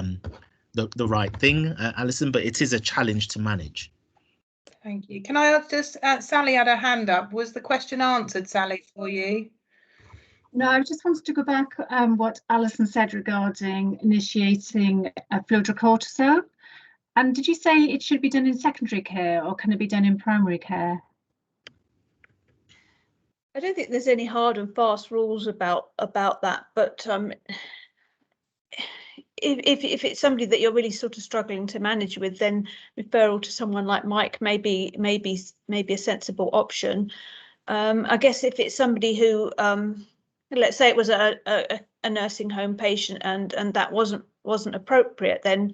the right thing, Alison, but it is a challenge to manage. Thank you. Can I just, Sally had her hand up. Was the question answered, Sally, for you? No, I just wanted to go back what Alison said regarding initiating fludrocortisone. And did you say it should be done in secondary care, or can it be done in primary care? I don't think there's any hard and fast rules about that, but if it's somebody that you're really sort of struggling to manage with, then referral to someone like Mike may be a sensible option. I guess if it's somebody who, let's say it was a nursing home patient and that wasn't appropriate, then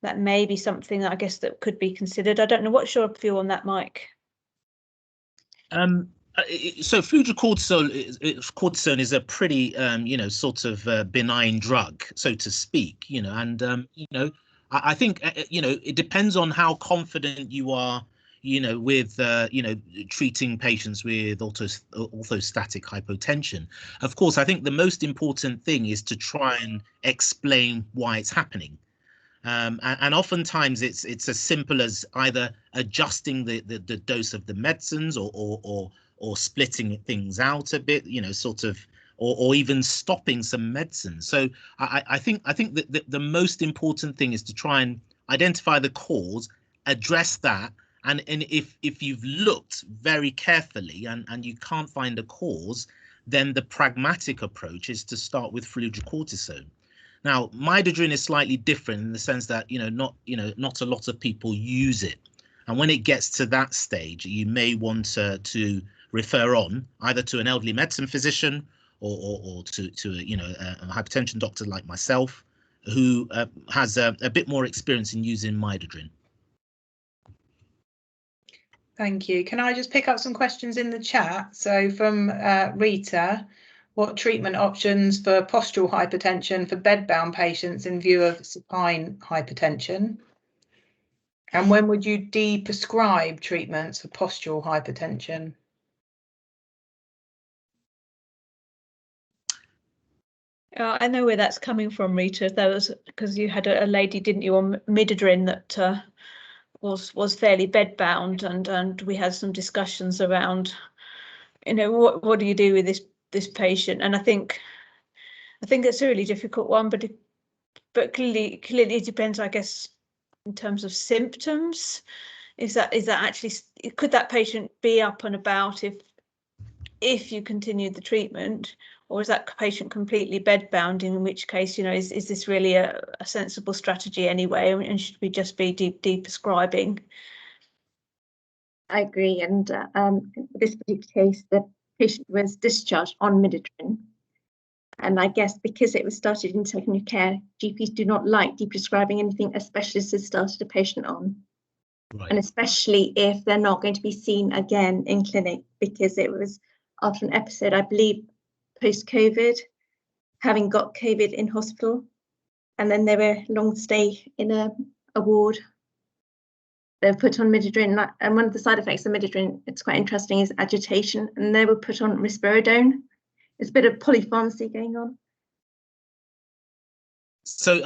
that may be something that I guess that could be considered. I don't know, what's your view on that, Mike? So fludrocortisone is a pretty you know, sort of benign drug, so to speak, you know, and you know, I think you know, it depends on how confident you are, you know, with you know, treating patients with orthostatic hypotension. Of course, I think the most important thing is to try and explain why it's happening. And oftentimes it's as simple as either adjusting the dose of the medicines or splitting things out a bit, you know, sort of, or even stopping some medicines. So I think that the most important thing is to try and identify the cause, address that, and if you've looked very carefully and you can't find a cause, then the pragmatic approach is to start with fludrocortisone. Now, midodrine is slightly different in the sense that, you know, not a lot of people use it. And when it gets to that stage, you may want to refer on either to an elderly medicine physician or to you know, a hypertension doctor like myself, who has a bit more experience in using midodrine. Thank you. Can I just pick up some questions in the chat? So from Rita, what treatment options for postural hypertension for bedbound patients in view of supine hypertension? And when would you de-prescribe treatments for postural hypertension? I know where that's coming from, Rita. That was because you had a lady, didn't you, on midodrine that was fairly bedbound, and we had some discussions around, you know, what do you do with this patient? And I think it's a really difficult one, but clearly it depends, I guess, in terms of symptoms. Is that actually, could that patient be up and about if you continued the treatment, or is that patient completely bedbound, in which case, you know, is this really a sensible strategy anyway, and should we just be de-prescribing? I agree, and in this particular case, the patient was discharged on midodrine. And I guess because it was started in secondary care, GPs do not like de-prescribing anything a specialist has started a patient on. Right. And especially if they're not going to be seen again in clinic, because it was after an episode, I believe, post-COVID, having got COVID in hospital, and then they were long stay in a ward. They were put on midodrine, and one of the side effects of midodrine, it's quite interesting, is agitation, and they were put on risperidone. There's a bit of polypharmacy going on. So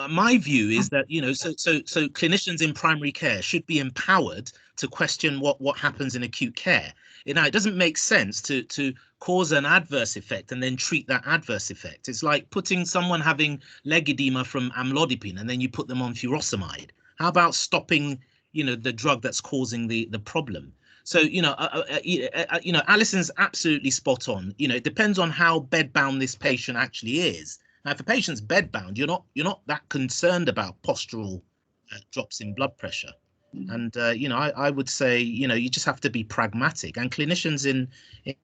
my view is that, you know, so clinicians in primary care should be empowered to question what happens in acute care. You know, it doesn't make sense to cause an adverse effect and then treat that adverse effect. It's like putting someone having leg edema from amlodipine and then you put them on furosemide. How about stopping, you know, the drug that's causing the problem? So, you know, Alison's absolutely spot on. You know, it depends on how bedbound this patient actually is. Now, if a patient's bedbound, you're not that concerned about postural drops in blood pressure. And, you know, I would say, you know, you just have to be pragmatic, and clinicians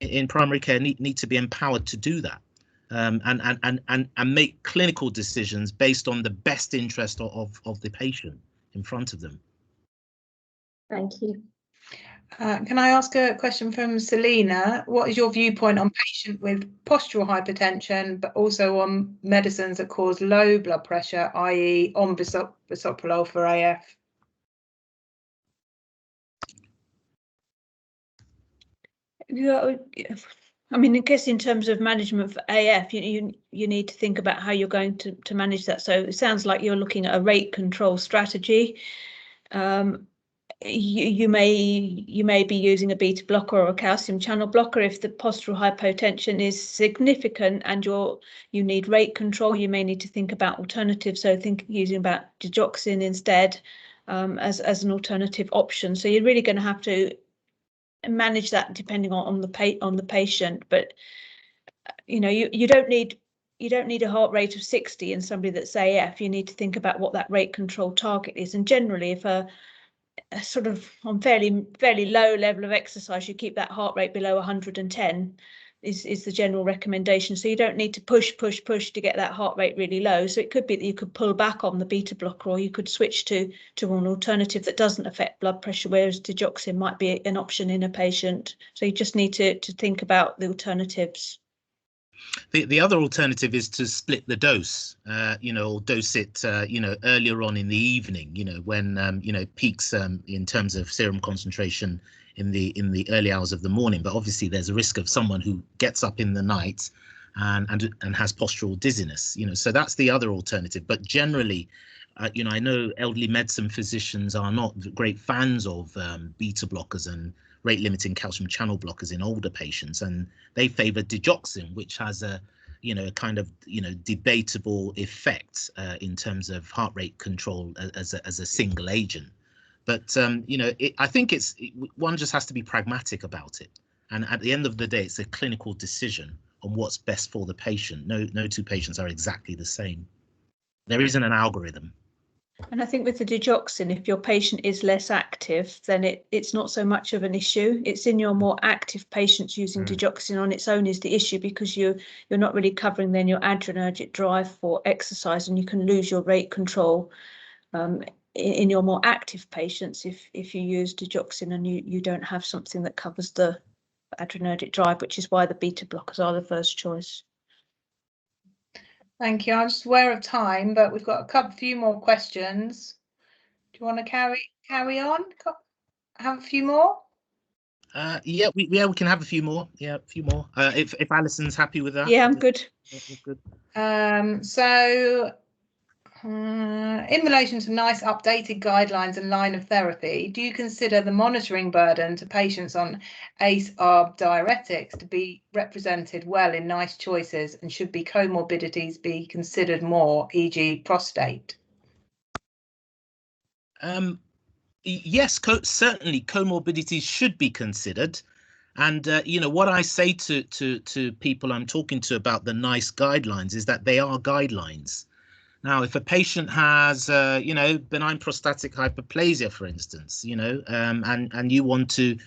in primary care need to be empowered to do that, and make clinical decisions based on the best interest of the patient in front of them. Thank you. Can I ask a question from Selena? What is your viewpoint on patient with postural hypertension, but also on medicines that cause low blood pressure, i.e. on bisoprolol for AF? Yeah, I mean, I guess in terms of management for AF, you need to think about how you're going to manage that. So it sounds like you're looking at a rate control strategy. You may be using a beta blocker or a calcium channel blocker. If the postural hypotension is significant and you need rate control, you may need to think about alternatives. So think using about digoxin instead as an alternative option. So you're really going to have to manage that depending on the patient. But you know, you don't need a heart rate of 60 in somebody that's AF. You need to think about what that rate control target is. And generally, if a sort of on fairly low level of exercise, you keep that heart rate below 110 is the general recommendation. So you don't need to push to get that heart rate really low. So it could be that you could pull back on the beta blocker, or you could switch to an alternative that doesn't affect blood pressure, whereas digoxin might be an option in a patient. So you just need to think about the alternatives. The other alternative is to split the dose, you know, or dose it, you know, earlier on in the evening, you know, when, you know, peaks in terms of serum concentration in the early hours of the morning. But obviously there's a risk of someone who gets up in the night and has postural dizziness, you know, so that's the other alternative. But generally, you know, I know elderly medicine physicians are not great fans of beta blockers and rate limiting calcium channel blockers in older patients, and they favor digoxin, which has a, you know, kind of, you know, debatable effect in terms of heart rate control as a single agent. But you know, I think one just has to be pragmatic about it, and at the end of the day, it's a clinical decision on what's best for the patient. No two patients are exactly the same. There isn't an algorithm. And I think with the digoxin, if your patient is less active, then it's not so much of an issue. It's in your more active patients using digoxin on its own is the issue, because you're not really covering then your adrenergic drive for exercise, and you can lose your rate control in your more active patients if you use digoxin and you don't have something that covers the adrenergic drive, which is why the beta blockers are the first choice. Thank you. I'm just aware of time, but we've got few more questions. you want to carry on? Have a few more? Yeah, we can have a few more. Yeah, a few more. If Alison's happy with that. Yeah, I'm good. Good. In relation to NICE updated guidelines and line of therapy, do you consider the monitoring burden to patients on ACE/ARB diuretics to be represented well in NICE choices, and should be comorbidities be considered more, e.g. prostate? Yes, certainly comorbidities should be considered. And what I say to people I'm talking to about the NICE guidelines is that they are guidelines. Now, if a patient has, benign prostatic hyperplasia, for instance, and you want to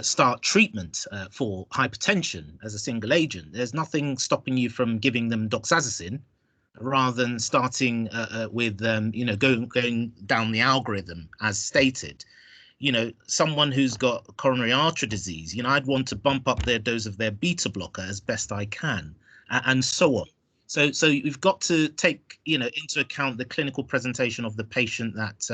start treatment for hypertension as a single agent, there's nothing stopping you from giving them doxazocin rather than starting with, going down the algorithm as stated. Someone who's got coronary artery disease, I'd want to bump up their dose of their beta blocker as best I can, and so on. So you've got to take, into account the clinical presentation of the patient that,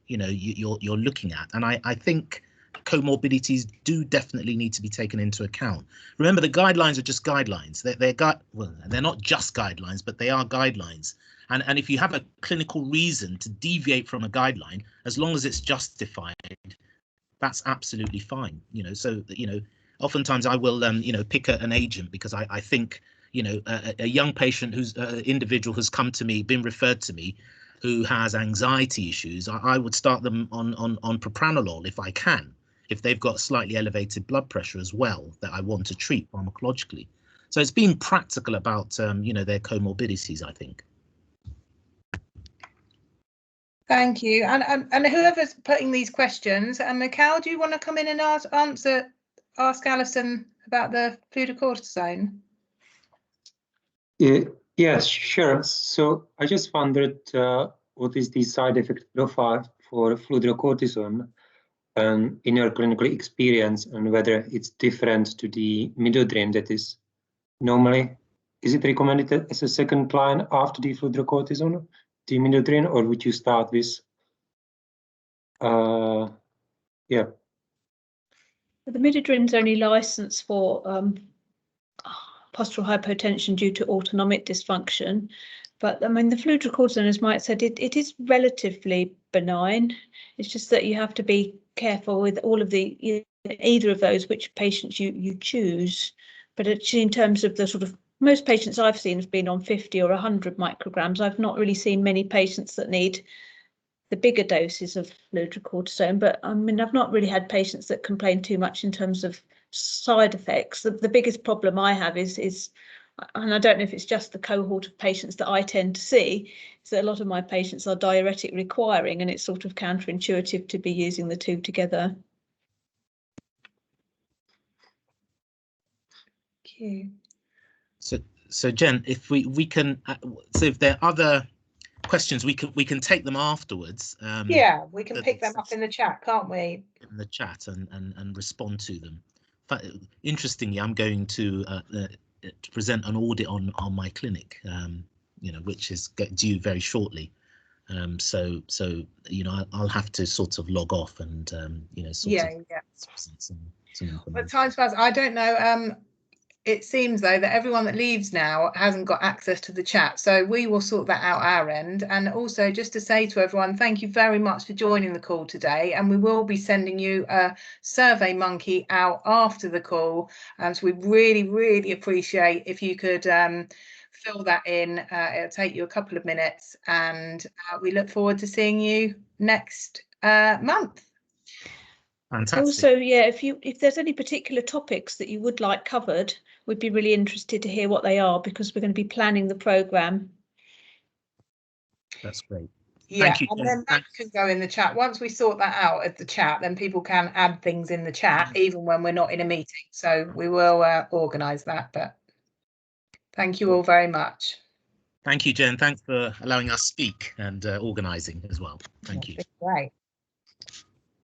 you're looking at. And I think comorbidities do definitely need to be taken into account. Remember, the guidelines are just guidelines. They're not just guidelines, but they are guidelines. And if you have a clinical reason to deviate from a guideline, as long as it's justified, that's absolutely fine. Oftentimes I will, pick an agent because I think, a young patient individual who's come to me, been referred to me, who has anxiety issues, I would start them on propranolol if I can, if they've got slightly elevated blood pressure as well that I want to treat pharmacologically. So it's being practical about, their comorbidities, I think. Thank you. And whoever's putting these questions, and Mikhail, do you want to come in and ask Alison about the fludrocortisone? Yes, sure. So I just wondered what is the side effect profile for fludrocortisone in your clinical experience, and whether it's different to the midodrine that is normally. Is it recommended as a second line after the fludrocortisone, the midodrine, or would you start with? Yeah. The midodrine is only licensed for postural hypotension due to autonomic dysfunction, but I mean the fludrocortisone, as Mike said, it is relatively benign. It's just that you have to be careful with all of either of those, which patients you choose. But actually, in terms of the sort of most patients I've seen have been on 50 or 100 micrograms. I've not really seen many patients that need the bigger doses of fludrocortisone, but I mean I've not really had patients that complain too much in terms of side effects. The biggest problem I have is, and I don't know if it's just the cohort of patients that I tend to see, is that a lot of my patients are diuretic requiring, and it's sort of counterintuitive to be using the two together. Thank you. So Jen, if we can, so if there are other questions, we can take them afterwards. Yeah, we can pick them up in the chat, can't we? In the chat and respond to them. But interestingly, I'm going to present an audit on my clinic, which is due very shortly. So I'll have to sort of log off and present some information. But time's passed. I don't know. It seems though that everyone that leaves now hasn't got access to the chat, so we will sort that out our end. And also just to say to everyone, thank you very much for joining the call today, and we will be sending you a Survey Monkey out after the call, so we really appreciate if you could fill that in. It'll take you a couple of minutes, and we look forward to seeing you next month. Fantastic. Also, yeah, if there's any particular topics that you would like covered, we'd be really interested to hear what they are, because we're going to be planning the programme. That's great. Yeah, Thank you, and then that can go in the chat. Once we sort that out at the chat, then people can add things in the chat, even when we're not in a meeting. So we will organise that. But thank you all very much. Thank you, Jen. Thanks for allowing us speak and organising as well. Thank you. Great.